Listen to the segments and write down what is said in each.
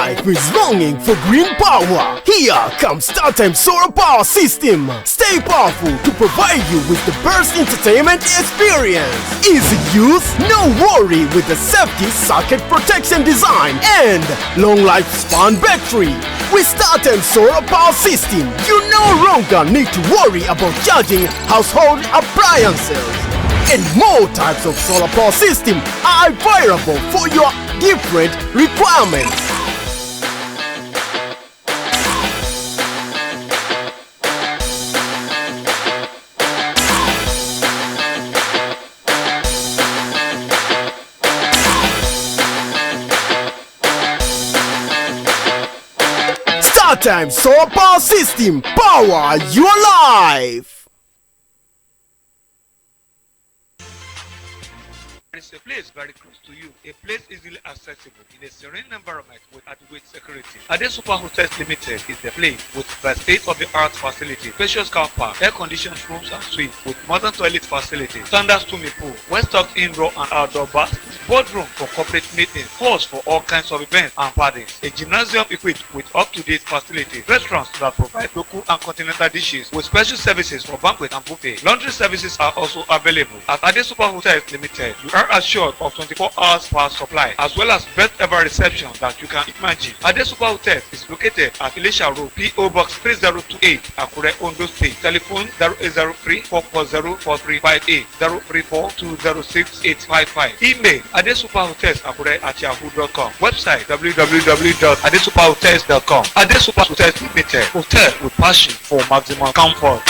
life is longing for green power, here comes StarTime Solar Power System. Stay powerful to provide you with the best entertainment experience. Easy use, no worry with the safety socket protection design and long lifespan battery. With StarTime Solar Power System, you no longer need to worry about charging household appliances. And more types of solar power system are available for your different requirements. StarTime Solar Power System, power your life. It's a place very close to you, a place easily accessible in a serene environment with adequate security. Ade Super Hotels Limited is the place with the state-of-the-art facility, spacious car park, air-conditioned rooms and suites with modern toilet facilities, standard swimming pool, well-stocked indoor and outdoor baths, boardroom for corporate meetings, halls for all kinds of events and parties, a gymnasium equipped with up-to-date facilities, restaurants that provide local and continental dishes with special services for banquet and buffet. Laundry services are also available. At Ade Super Hotels Limited, you are assured of 24 hours power supply as well as best ever reception that you can imagine. Ade Super Hotels is located at Elisha Road, PO Box 3028, Akure, Ondo State. Telephone 0803-440-4358, 034-206-855. Email adesuperhotels@yahoo.com. Website www.adesuperhotels.com. Ade Super Hotels Limited, hotel with passion for maximum comfort.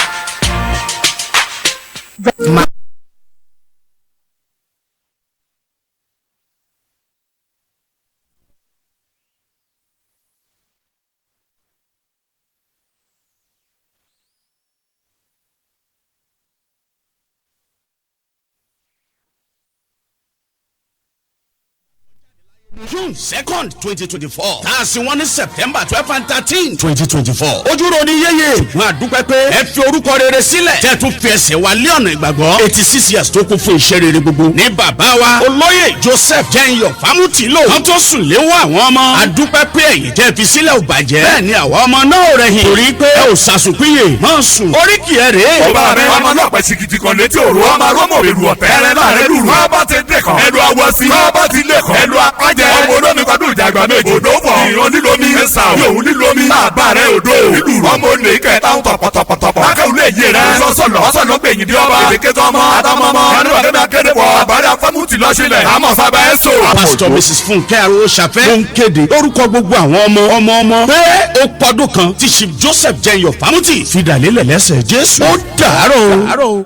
June 2nd, 2024. Tààsì wọn ní September 12 and 13, 2024. Ojúro ni yéye. Wọ́n á dúpẹ́ pé ẹ fi orúkọ rere sílẹ̀. Tẹ́ tún fi ẹsẹ̀ wa lé ọ̀nà ìgbàgbọ́. 86 years tó kún fún iṣẹ́ rere gbogbo. Ní bàbá wa, olóyè Joseph Jẹ́nyọ̀ Fámútìlò. Wọ́n tó sùn léwọ́ àwọn ọmọ. A dúpẹ́ pé ẹ̀yìn tẹ́ fi sílẹ̀ ò bàjẹ́. Bẹ́ẹ̀ ni àwọn ọmọ náà ò rẹ̀yìn. Torí pé ẹ ò sàsùnpìyè. Máa sùn. Oríkì ẹ̀ rèé. Ọba rẹ̀ ọmọ náà pẹ̀ sìkìtì kan létí òru. Ọmọ arọ́mọ̀ rẹ̀ lu ọ̀tẹ̀. Ẹrẹ náà rẹ̀ lùrù. Wọ́n bá ti dé kan. Ẹnu awọ sí. Wọ́n bá ti lé kan. Ẹnu apájẹ. Ọmọ olómi kan dùn ìjàgbá méjì. Odò fọ̀. Ìran nílomi. Ẹ̀sà òun nílomi. Bàbá rẹ̀ odò. Nílùú. Ọmọ olè kẹta ń tọ̀pọ̀tọ̀pọ̀tọ̀pọ̀. Bákẹ́ òun lè yé rẹ̀. Sọ́sọ̀lọ́ gbẹ̀yìn dí ọba. Èdèké tọmọ. Àtọmọmọ. Ẹnu ọ̀gẹ́dẹ́ akéde bọ̀. Àbárí afọ́mùtì lọ sílẹ̀. Àmọ̀ sábà ẹ̀ sọ. Pastor Mrs. Funke Aroshafe ló ń kéde lórúkọ gbogbo àwọn ọmọ pé ó pọdún kan tí Chief Joseph Jẹ́nyọ̀ Fámútì fìdálélẹ̀ lẹ́sẹ̀ Jésù. Ó dàárọ̀.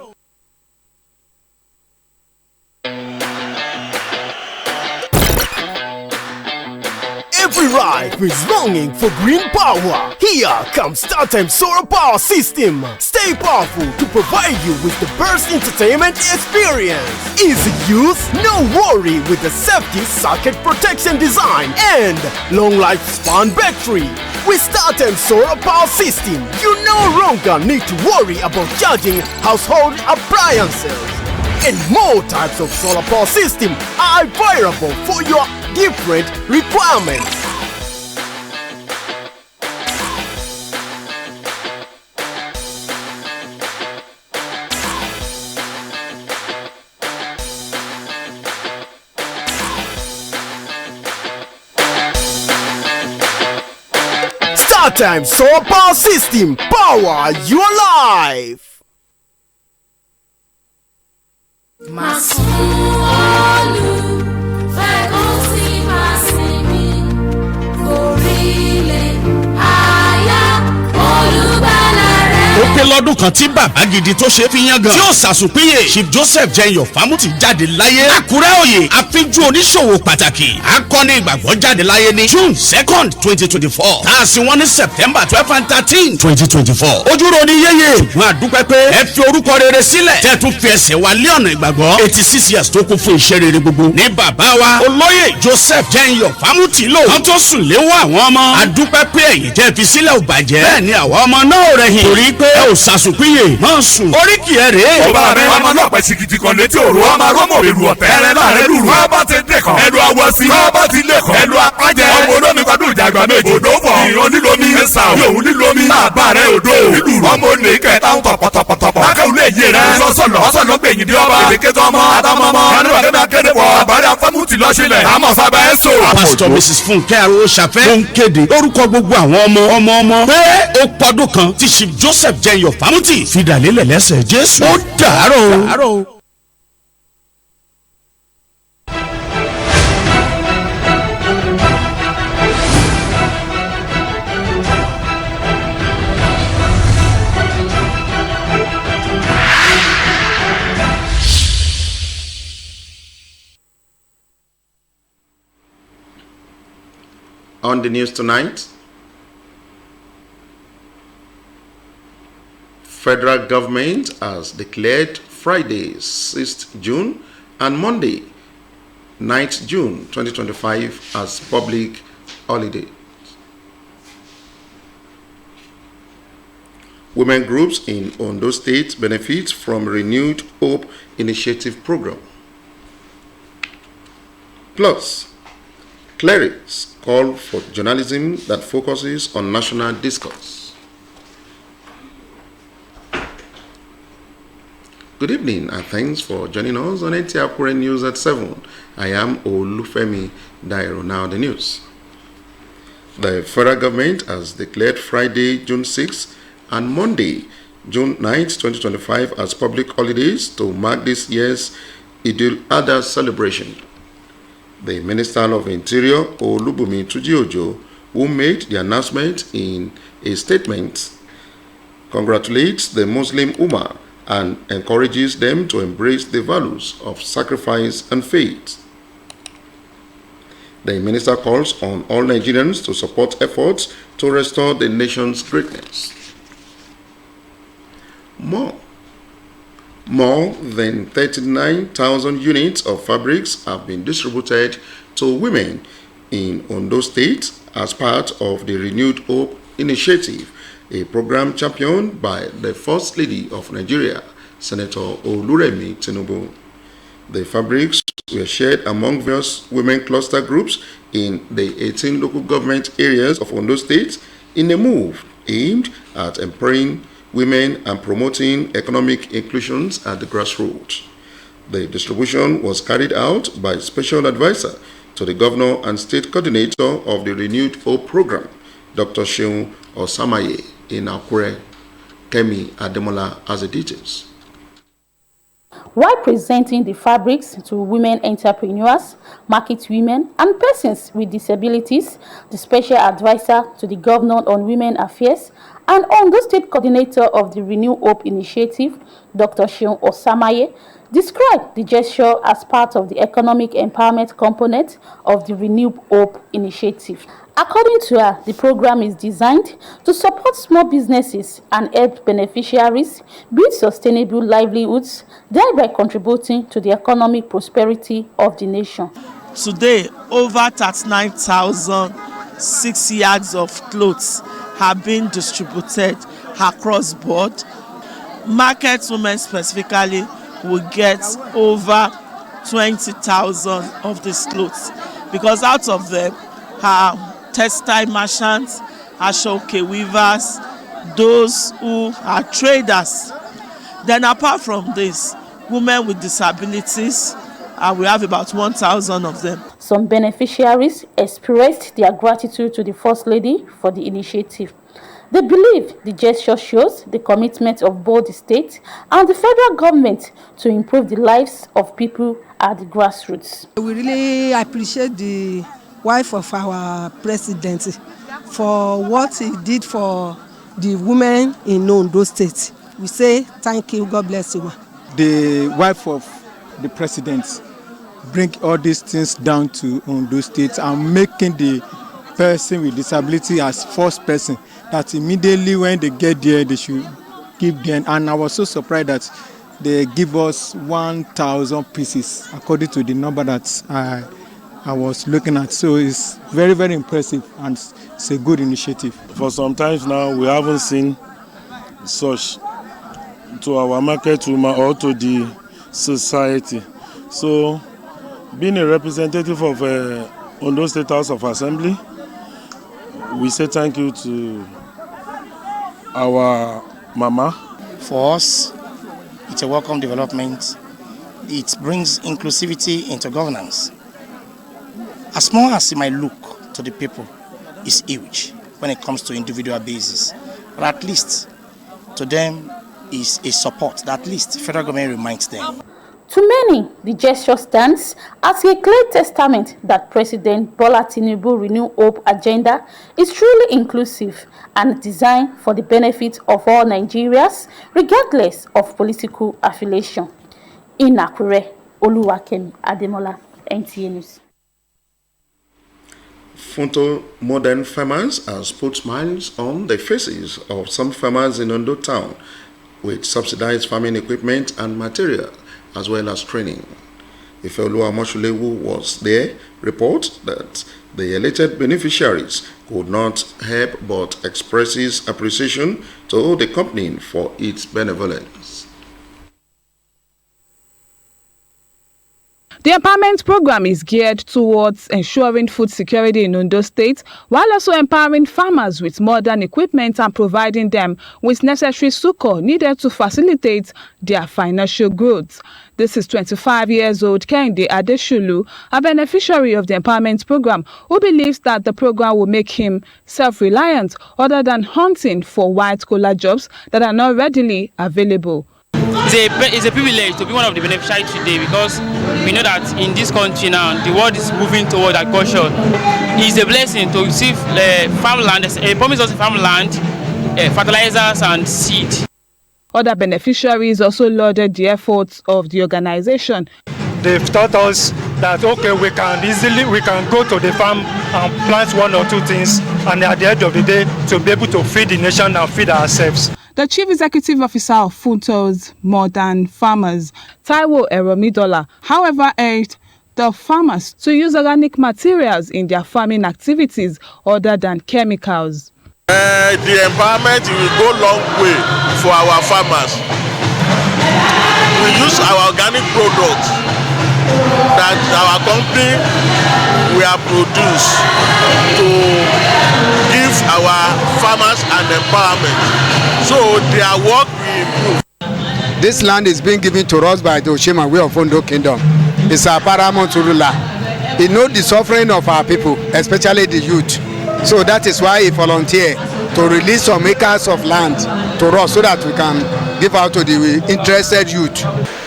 Every life is longing for green power. Here comes StarTime Solar Power System. Stay powerful to provide you with the best entertainment experience. Easy use, no worry with the safety socket protection design and long lifespan battery. With StarTime Solar Power System, you no longer need to worry about charging household appliances. And more types of solar power system are available for your different requirements. StarTime Solar Power System, power your life. Ó pé lọ́dún kan tí bàbá gidi tó ṣe fi yan gan tí ó sàsùnpìyè Chief Joseph Jẹ́nyọ̀ Fámútì jáde láyé. Àkúrẹ́ òye àfíjú oníṣòwò pàtàkì akọni ìgbàgbọ́ jáde láyé ní June 2nd, 2024. Tààsì wọn ní September 12 and 13, 2024. Ojúro ni yéye. Wọ́n á dúpẹ́ pé ẹ fi orúkọ rere sílẹ̀. Tẹ́ tún fi ẹsẹ̀ wa lé ọ̀nà ìgbàgbọ́. 86 years tó kún fún iṣẹ́ rere gbogbo. Ní bàbá wa, olóyè Joseph Jẹ́nyọ̀ Fámútìlò. Wọ́n tó sùn léwọ́ àwọn ọmọ. A dúpẹ́ pé ẹ̀yìn tẹ́ fi sílẹ̀ ò bàjẹ́. Bẹ́ẹ̀ ni àwọn ọmọ náà ò rẹ̀yìn. Torí pé ẹ ò sàsùnpìyè. Máa sùn. Oríkì ẹ̀ rèé. Ọba rẹ̀ ọmọ náà pẹ̀ sìkìtì kan létí òru. Ọmọ arọ́mọ̀ rẹ̀ lu ọ̀tẹ̀. Ẹrẹ náà rẹ̀ lùrù. Wọ́n bá ti dé kan. Ẹnu awọ sí. Wọ́n bá ti lé kan. Ẹnu apájẹ. Ọmọ olómi kan kọ́dún ìjàgbá méjì. Odò fọ̀ ìran nílomi. Ẹ̀sà òun nílomi. Bàbá rẹ̀ odò. Ìlú ọmọ olè kẹta ń tọ̀pọ̀tọ̀pọ̀tọ̀pọ̀. Lákàwé lè yé rẹ̀. Sọ́sọ̀lọ́ gbẹ̀yìn dé ọba. Èdèkétọ́ ọmọ àtọmọmọ. Yánú àgbẹ̀mí akéde wọ̀. Àbárí afọ́mùtì lọ́sílẹ̀. Àmọ̀ sábà ẹ̀ sọ. Pastor Mrs. Funke Aroshafe ló ń kéde lórúkọ gbogbo àwọn ọmọ pé ó pọdún kan tí Chief Joseph Jẹyọ Fámútì fìdálélẹ̀ lẹ́sẹ̀ Jésù. Ó dàárọ̀. On the news tonight, federal government has declared Friday, 6th June and Monday, 9th June 2025 as public holiday. Women groups in Ondo State benefit from Renewed Hope Initiative program. Plus, clerics call for journalism that focuses on national discourse. Good evening and thanks for joining us on Nta Akure News at 7. I am Olufemi Dairo. Now the news. The federal government has declared Friday, June 6th and Monday, June 9th, 2025 as public holidays to mark this year's Idul Adha celebration. The Minister of Interior, Olubumi Tujiojo, who made the announcement in a statement, congratulates the Muslim Ummah and encourages them to embrace the values of sacrifice and faith. The minister calls on all Nigerians to support efforts to restore the nation's greatness. More than 39,000 units of fabrics have been distributed to women in Ondo State as part of the Renewed Hope Initiative, a program championed by the First Lady of Nigeria, Senator Oluremi Tinubu. The fabrics were shared among various women cluster groups in the 18 local government areas of Ondo State in a move aimed at empowering women and promoting economic inclusions at the grassroots. The distribution was carried out by Special Advisor to the Governor and State Coordinator of the Renewed Hope Program, Dr. Nta Akure in Akure. Kemi Ademola has the details. While presenting the fabrics to women entrepreneurs, market women, and persons with disabilities, the Special Advisor to the Governor on Women Affairs and Ondo State Coordinator of the Renew Hope Initiative, Dr. Nta, described the gesture as part of the economic empowerment component of the Renew Hope Initiative. According to her, the program is designed to support small businesses and help beneficiaries build sustainable livelihoods, thereby contributing to the economic prosperity of the nation. Today, over 39,006 yards of clothes have been distributed across board. Market women specifically will get over 20,000 of these clothes, because out of them are textile merchants, ashoke weavers, those who are traders. Then apart from this, women with disabilities, we have about 1,000 of them. Some beneficiaries expressed their gratitude to the First Lady for the initiative. They believe the gesture shows the commitment of both the state and the federal government to improve the lives of people at the grassroots. We really appreciate the wife of our president for what he did for the women in Ondo State. We say thank you, God bless you. The wife of the president bring all these things down to Ondo State and making the person with disability as first person, that immediately when they get there they should give them. And I was so surprised that they give us 1,000 pieces according to the number that I was looking at. So it's very, very impressive and it's a good initiative. For some time now, we haven't seen such to our market women or to the society. So being a representative of Ondo State House of Assembly, we say thank you to our mama. For us, it's a welcome development. It brings inclusivity into governance. As small as it might look to the people, it's huge when it comes to individual basis. But at least to them is a support that at least federal government reminds them. To many, the gesture stands as a clear testament that President Bola Tinubu Renew Hope agenda is truly inclusive and designed for the benefit of all Nigerians, regardless of political affiliation. Nta Akure, Oluwakemi Ademola, NTA News. Funto modern farmers has put smiles on the faces of some farmers in Ondo town with subsidized farming equipment and material, as well as training. Ifeoluwa Moshulewu was there, reports that the elated beneficiaries could not help but express his appreciation to the company for its benevolence. The empowerment program is geared towards ensuring food security in Ondo State, while also empowering farmers with modern equipment and providing them with necessary succor needed to facilitate their financial growth. This is 25-year-old Kehinde Adeshulu, a beneficiary of the empowerment program, who believes that the program will make him self-reliant other than hunting for white-collar jobs that are not readily available. It's a privilege to be one of the beneficiaries today, because we know that in this country now, the world is moving toward agriculture. It's a blessing to receive farmland, promise us farmland, fertilizers and seed. Other beneficiaries also lauded the efforts of the organization. They've taught us that, okay, we can go to the farm and plant one or two things, and at the end of the day, to be able to feed the nation and feed ourselves. The Chief Executive Officer of Funto's Modern Farmers, Taiwo Eromidola, however, urged the farmers to use organic materials in their farming activities other than chemicals. The empowerment will go a long way for our farmers. We use our organic products that our company will produce to give our farmers an empowerment, so their work will improve. This land is being given to us by the Oshima Way of Ondo Kingdom. It's our paramount ruler. He knows the suffering of our people, especially the youth. So that is why he volunteered to release some acres of land to us so that we can give out to the interested youth.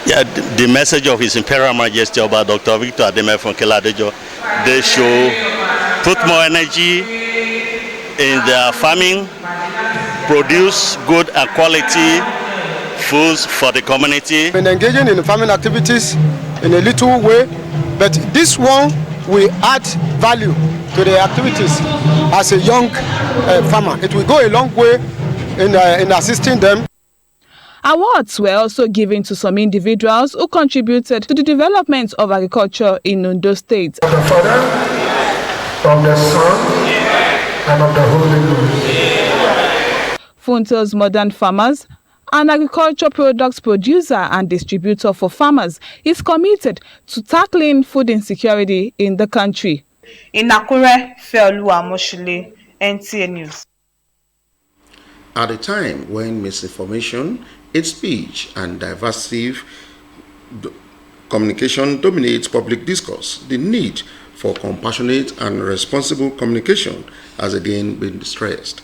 Yeah, the message of His Imperial Majesty about Dr. Victor Ademe from Keladejo, they should put more energy in their farming, produce good and quality foods for the community. Been engaging in farming activities in a little way, but this one will add value to the activities as a young farmer. It will go a long way in assisting them. Awards were also given to some individuals who contributed to the development of agriculture in Ondo State. Of the Father, of the Son, and of the Holy Ghost. Funto's Modern Farmers, an agriculture products producer and distributor for farmers, is committed to tackling food insecurity in the country. Nta Akure, Ifeoluwa Moshulewu, NTA News. At a time when misinformation, hate speech, and divisive communication dominates public discourse, the need for compassionate and responsible communication has again been stressed.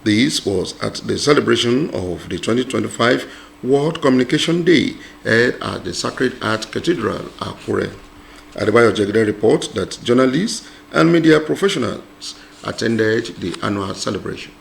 This was at the celebration of the 2025 World Communication Day held at the Sacred Heart Cathedral, Akure. Adebayo Jegede reports that journalists and media professionals attended the annual celebration.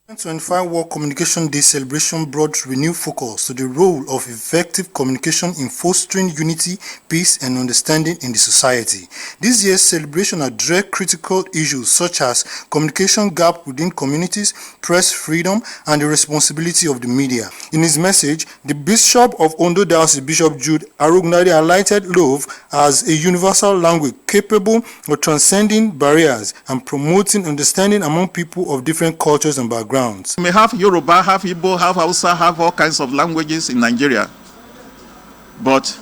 2025 World Communication Day celebration brought renewed focus to the role of effective communication in fostering unity, peace, and understanding in the society. This year's celebration addressed critical issues such as communication gap within communities, press freedom, and the responsibility of the media. In his message, the Bishop of Ondo Diocese, Bishop Jude Arugnari, highlighted love as a universal language capable of transcending barriers and promoting understanding among people of different cultures and backgrounds. We may have Yoruba, have Igbo, have Hausa, have all kinds of languages in Nigeria. But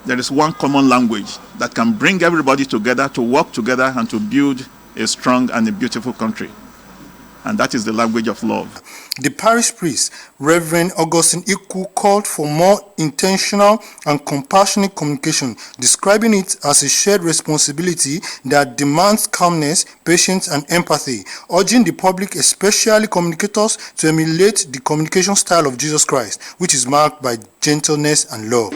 there is one common language that can bring everybody together to work together and to build a strong and a beautiful country. And that is the language of love. The parish priest, Reverend Augustine Iku, called for more intentional and compassionate communication, describing it as a shared responsibility that demands calmness, patience, and empathy, urging the public, especially communicators, to emulate the communication style of Jesus Christ, which is marked by gentleness and love.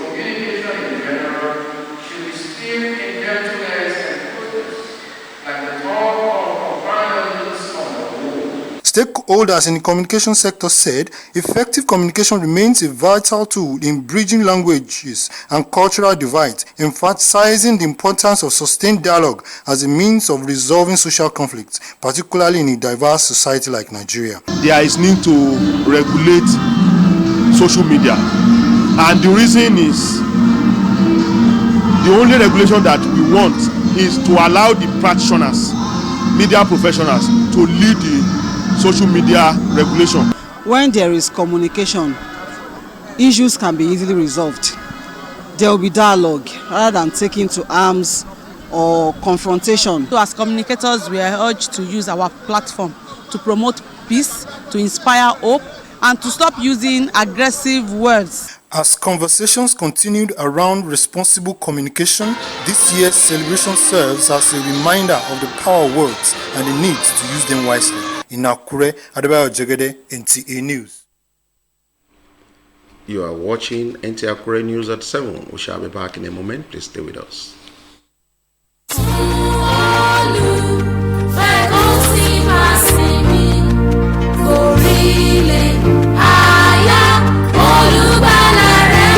Stakeholders in the communication sector said effective communication remains a vital tool in bridging languages and cultural divides, emphasizing the importance of sustained dialogue as a means of resolving social conflicts, particularly in a diverse society like Nigeria. There is need to regulate social media, and the reason is the only regulation that we want is to allow the practitioners, media professionals, to lead the social media regulation. When there is communication, issues can be easily resolved. There will be dialogue rather than taking to arms or confrontation. So as communicators, we are urged to use our platform to promote peace, to inspire hope, and to stop using aggressive words. As conversations continued around responsible communication, this year's celebration serves as a reminder of the power of words and the need to use them wisely. Nta Akure, Adebayo Jegede, NTA News. You are watching Nta Akure News at 7. We shall be back in a moment. Please stay with us.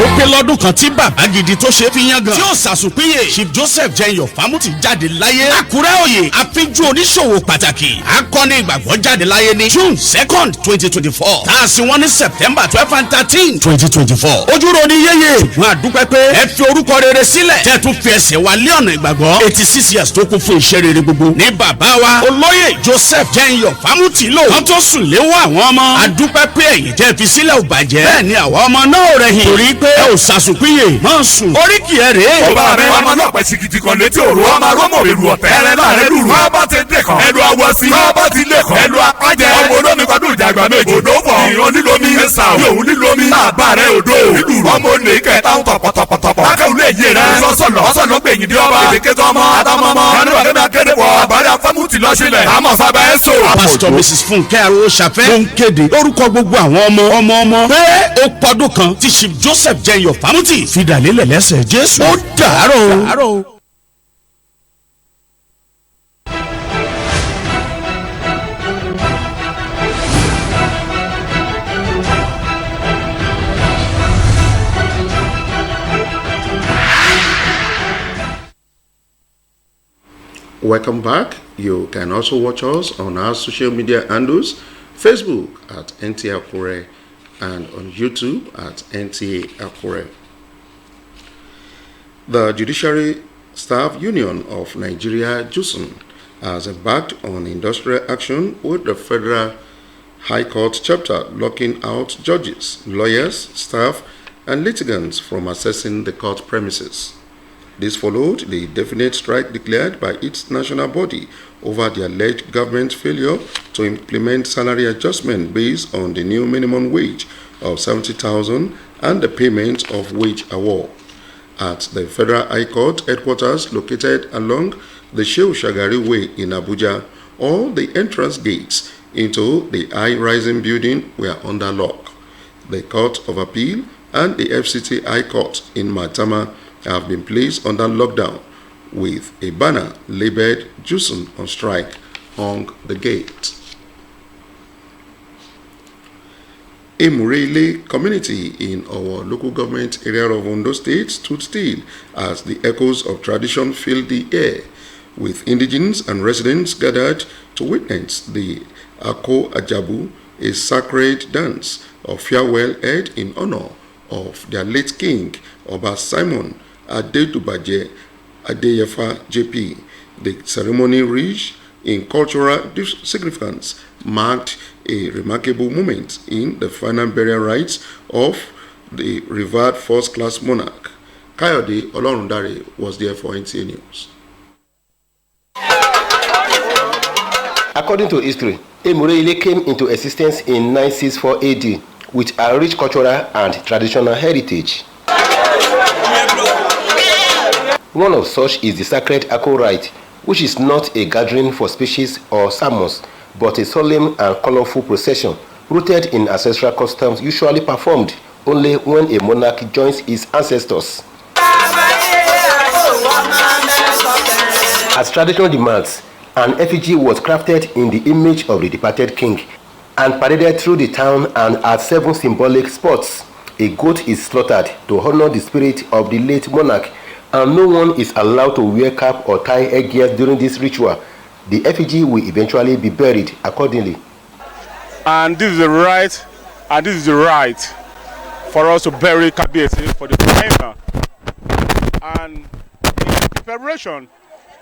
ó pé lọ́dún kan tí bàbá gidi tó ṣe fi yan gan tí ó sàsùpìyè Chief Joseph Jẹyọ Fámútì jáde láyé. Àkúrẹ́ òye àfíjú oníṣòwò pàtàkì akọni ìgbàgbọ́ jáde láyé ní June 2nd 2024 tá a sì wọ́n ní September 12 and 13 2024. ojúro ni yéye ṣùgbọ́n àdúpẹ́ pé ẹ fi orúkọ rere sílẹ̀ tẹ́ tún fi ẹsẹ̀ wá lé ọ̀nà ìgbàgbọ́ 86 years tó kún fún iṣẹ́ rere gbogbo ní bàbá wa olóyè Joseph Jẹyọ Fámútì lò wọ́n tó sùn léwọ́ àwọn ọmọ àdúpẹ́ pé ẹ̀yìn tẹ́ fi sílẹ̀ ò bàjẹ́ bẹ́ẹ̀ ni àwọn ọmọ náà ò rẹ̀yìn torí pé ẹ ò sàsùpìyè máa sùn oríkì ẹ rèé. ọba rẹ ọmọ náà pẹ̀ sìkìtì kan létí òru ọmọ arọ́mọ̀ rẹ̀ lù ọ̀tẹ́ rẹ láàrẹ lùrù. wọ́n bá ti dé kan ẹnu awọ sí. wọ́n bá ti lé kan ẹnu apájẹ. ọmọ olómi kọdún ìjàgbá méjì. òdò fọ ìran nílomi. ẹsà òun nílomi. àbá rẹ òdò nílùú. ọmọ olè kẹta ń tọpọtọpọtọpọ. akẹ́wù lè yé rẹ. sọ́sọ̀lọ́ gbẹ̀yìn dí ọba. èdèkétọ́ ọmọ àtọmọmọ. yanniwa kẹ́mi akéde wọ àbáyá Fámútì lọ́sílẹ̀. àmọ́ sábà ẹ̀ sọ. Pastor Mrs. Funke Arosafẹ́ ló ń kéde lórúkọ gbogbo àwọn ọmọ pé ó pọ́dún kan tí Chief Joseph Jẹyọ Fámútì fi dàlélẹ̀ lẹ́sẹ̀ Jésù. ó dàárọ̀. Welcome back. You can also watch us on our social media handles, Facebook at Nta Akure and on YouTube at Nta Akure. The Judiciary Staff Union of Nigeria, JUSUN, has embarked on industrial action with the Federal High Court chapter locking out judges, lawyers, staff, and litigants from accessing the court premises. This followed the definite strike declared by its national body over the alleged government's failure to implement salary adjustment based on the new minimum wage of 70,000 and the payment of wage award. At the Federal High Court headquarters located along the Shehu Shagari Way in Abuja, all the entrance gates into the high-rising building were under lock. The Court of Appeal and the FCT High Court in Maitama have been placed under lockdown with a banner labeled JUSUN on strike on the gate. A Murele community in our local government area of Ondo State stood still as the echoes of tradition filled the air, with indigents and residents gathered to witness the Ako Ajabu, a sacred dance of farewell held in honor of their late king, Oba Simon Adedubaje Adeyefa JP. The ceremony, rich in cultural significance, marked a remarkable moment in the final burial rites of the revered first-class monarch. Kayode Olorundare was there for NTA News. According to history, Emureile came into existence in 964 AD with a rich cultural and traditional heritage. One of such is the sacred Akure rite, which is not a gathering for speeches or sermons, but a solemn and colorful procession rooted in ancestral customs usually performed only when a monarch joins his ancestors. As tradition demands, an effigy was crafted in the image of the departed king and paraded through the town, and at 7 symbolic spots, a goat is slaughtered to honor the spirit of the late monarch, and no one is allowed to wear cap or tie headgear during this ritual. The effigy will eventually be buried accordingly. And this is the right, for us to bury Kabiyesi for the final. And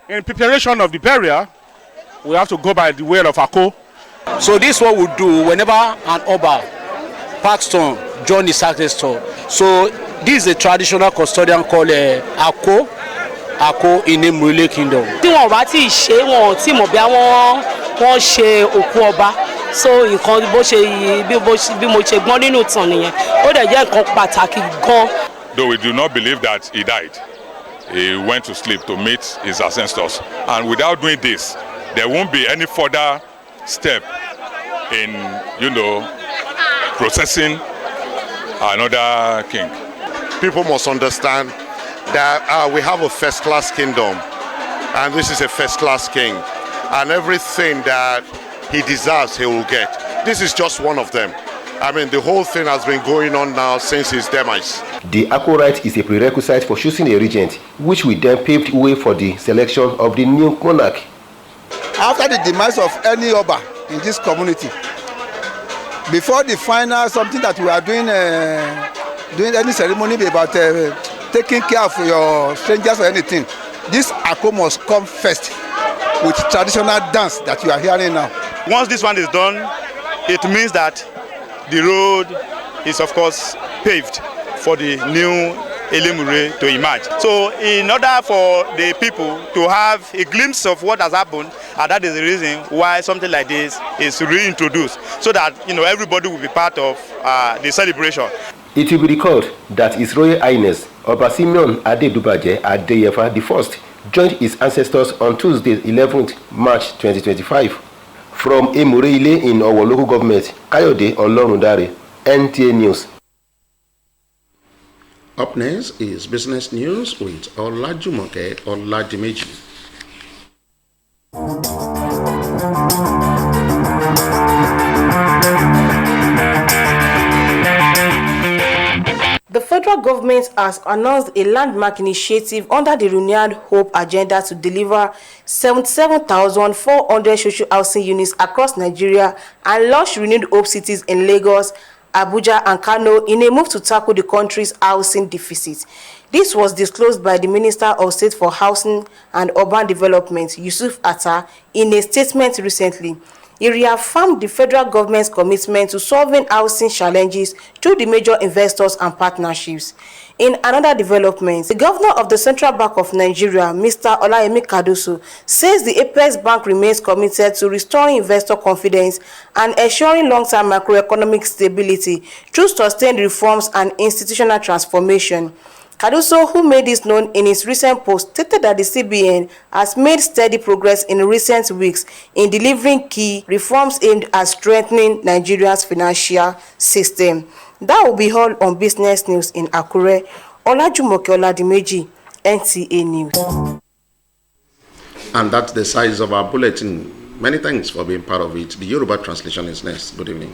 in preparation of the burial, we have to go by the way of Ako. So this is what we do whenever an Oba passes on join the ancestor. So this is a traditional custodian called Ako in the Emureile kingdom. Tí wọ́n bá ti ṣe wọn tí mo bí wọ́n ṣe òkú ọba, so nǹkan bó ṣe bí mo ṣe gbọ́n nínú ìtàn nìyẹn, ó dẹ̀ jẹ́ nǹkan pàtàkì gan. Though we do not believe that he died, he went to sleep to meet his ancestors, and without doing this, there won't be any further step in, processing another king. People must understand that we have a first-class kingdom, and this is a first-class king, and everything that he deserves he will get. This is just one of them. I mean, the whole thing has been going on now since his demise. The Akure rite is a prerequisite for choosing a regent, which will then pave the way for the selection of the new monarch. After the demise of any Oba in this community, before the final something that we are doing any ceremony about taking care of your strangers or anything, this Akure must come first with traditional dance that you are hearing now. Once this one is done, it means that the road is of course paved for the new Emureile to emerge. So in order for the people to have a glimpse of what has happened, and that is the reason why something like this is reintroduced, so that everybody will be part of the celebration. It will be recalled that His Royal Highness Oba Simeon Adedubaje Adeyefa I joined his ancestors on Tuesday, 11th March 2025. From Emureile in our local government, Kayode Olorundare, NTA News. Up next is business news with Olajumoke Oladimeji. The federal government has announced a landmark initiative under the Renewed Hope agenda to deliver 77,400 social housing units across Nigeria and launch Renewed Hope cities in Lagos, Abuja and Kano in a move to tackle the country's housing deficit. This was disclosed by the Minister of State for Housing and Urban Development, Yusuf Atta, in a statement recently. He reaffirmed the federal government's commitment to solving housing challenges through the major investors and partnerships. In another development, the governor of the Central Bank of Nigeria, Mr. Olayemi Kadoso, says the Apex Bank remains committed to restoring investor confidence and ensuring long-term macroeconomic stability through sustained reforms and institutional transformation. Kadoso, who made this known in his recent post, stated that the CBN has made steady progress in recent weeks in delivering key reforms aimed at strengthening Nigeria's financial system. That will be all on business news in Akure. Olajumoke Oladimeji, NTA News. And that's the size of our bulletin. Many thanks for being part of it. The Yoruba translation is next. Good evening.